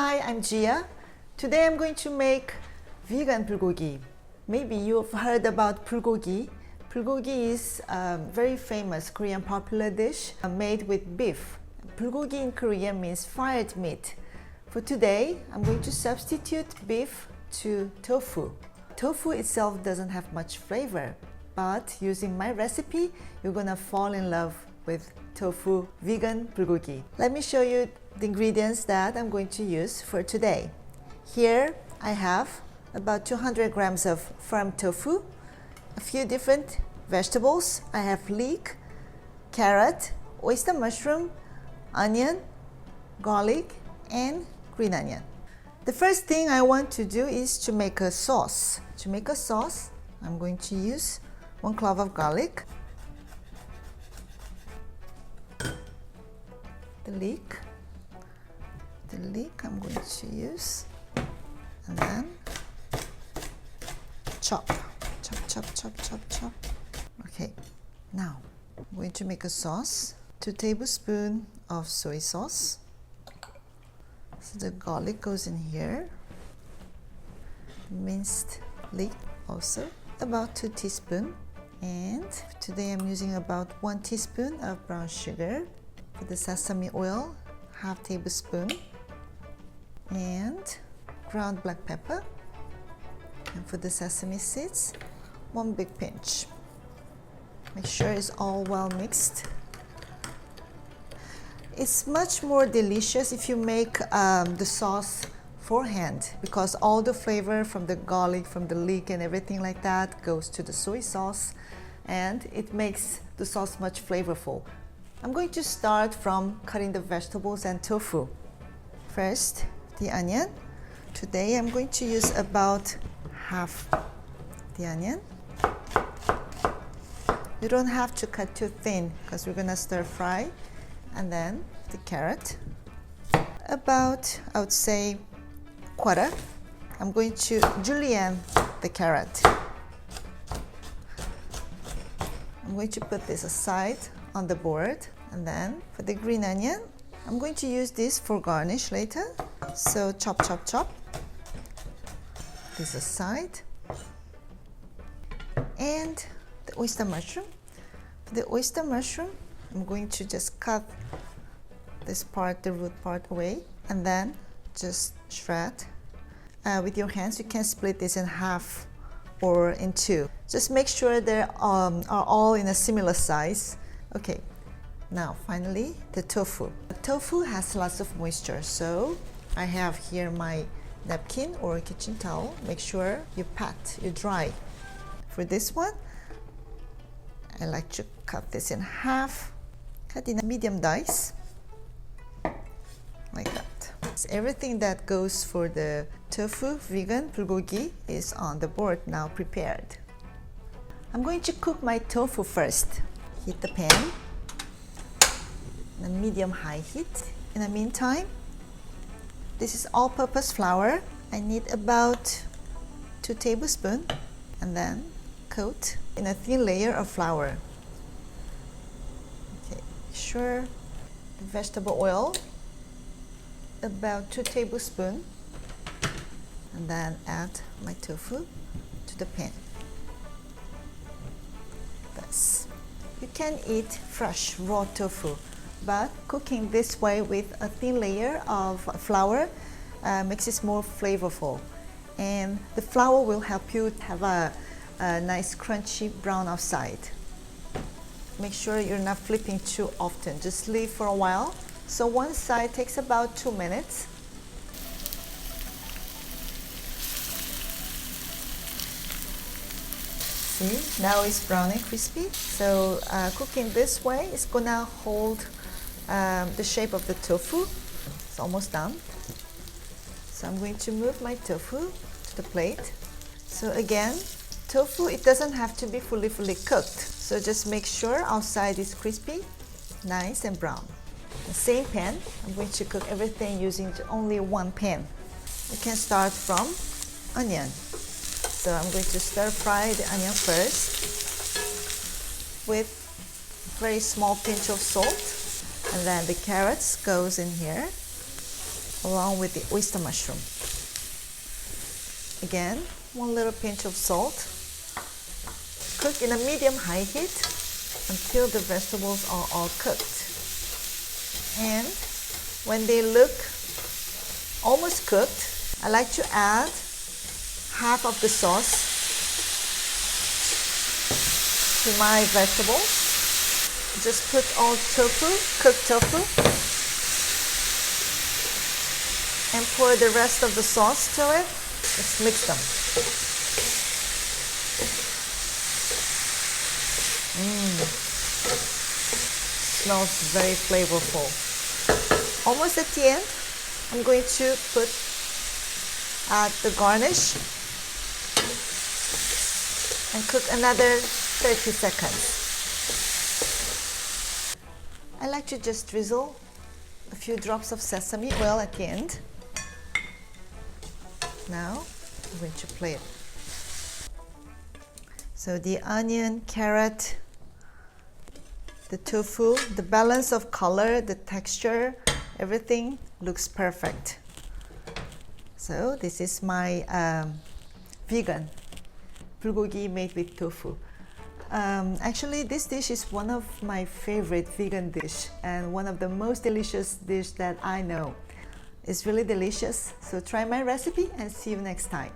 Hi, I'm Jia. Today I'm going to make vegan bulgogi. Maybe you've heard about bulgogi. Bulgogi is a very famous Korean popular dish made with beef. Bulgogi in Korean means fried meat. For today, I'm going to substitute beef to tofu. Tofu itself doesn't have much flavor, but using my recipe, you're gonna fall in love with tofu vegan bulgogi. Let me show you the ingredients that I'm going to use for today. Here I have about 200 grams of firm tofu, a few different vegetables. I have leek, carrot, oyster mushroom, onion, garlic, and green onion. The first thing I want to do is to make a sauce. To make a sauce, I'm going to use 1 clove of garlic, the leek I'm going to use, and then chop. Okay, now I'm going to make a sauce. 2 tablespoons of soy sauce. So the garlic goes in here. Minced leek also, about 2 teaspoons. And today I'm using about 1 teaspoon of brown sugar. For the sesame oil, 1/2 tablespoon. And ground black pepper. And for the sesame seeds, 1 big pinch. Make sure it's all well mixed. It's much more delicious if you make the sauce beforehand, because all the flavor from the garlic, from the leek and everything like that goes to the soy sauce, and it makes the sauce much flavorful. I'm going to start from cutting the vegetables and tofu. First, the onion. Today I'm going to use about half the onion. You don't have to cut too thin because we're gonna stir fry. And then the carrot, about, I would say, 1/4. I'm going to julienne the carrot. I'm going to put this aside on the board. And then for the green onion, I'm going to use this for garnish later. So chop. This aside. And the oyster mushroom. For the oyster mushroom, I'm going to just cut this part, the root part, away, and then just shred. With your hands, you can split this in half or in 2. Just make sure they are all in a similar size. Okay, now finally the tofu. The tofu has lots of moisture, so I have here my napkin or kitchen towel. Make sure you dry. For this one, I like to cut this in half. Cut in a medium dice, like that. So everything that goes for the tofu vegan bulgogi is on the board now, prepared. I'm going to cook my tofu first. Heat the pan in a medium-high heat. In the meantime, this is all-purpose flour. I need about 2 tablespoons, and then coat in a thin layer of flour. Sure, the vegetable oil, about 2 tablespoons, and then add my tofu to the pan. Thus, you can eat fresh raw tofu, but cooking this way with a thin layer of flour makes it more flavorful, and the flour will help you have a nice crunchy brown outside. Make sure you're not flipping too often. Just leave for a while. So one side takes about 2 minutes. See, now it's brown and crispy. So cooking this way is gonna hold the shape of the tofu. It's almost done. So I'm going to move my tofu to the plate. So again, tofu, it doesn't have to be fully cooked. So just make sure outside is crispy, nice and brown. The same pan, I'm going to cook everything using only 1 pan. We can start from onion. So I'm going to stir fry the onion first with very small pinch of salt, and then the carrots goes in here. along with the oyster mushroom. Again, 1 little pinch of salt. Cook in a medium-high heat until the vegetables are all cooked. And when they look almost cooked, I like to add half of the sauce to my vegetables. Just put all tofu, cooked tofu, and pour the rest of the sauce to it. Just mix them. Smells very flavorful. Almost at the end, I'm going to add the garnish and cook another 30 seconds. I like to just drizzle a few drops of sesame oil at the end. Now I'm going to plate it. So the onion, carrot, the tofu, the balance of color, the texture, everything looks perfect. So this is my vegan bulgogi made with tofu. Actually, this dish is one of my favorite vegan dish and one of the most delicious dish that I know. It's really delicious. So try my recipe and see you next time.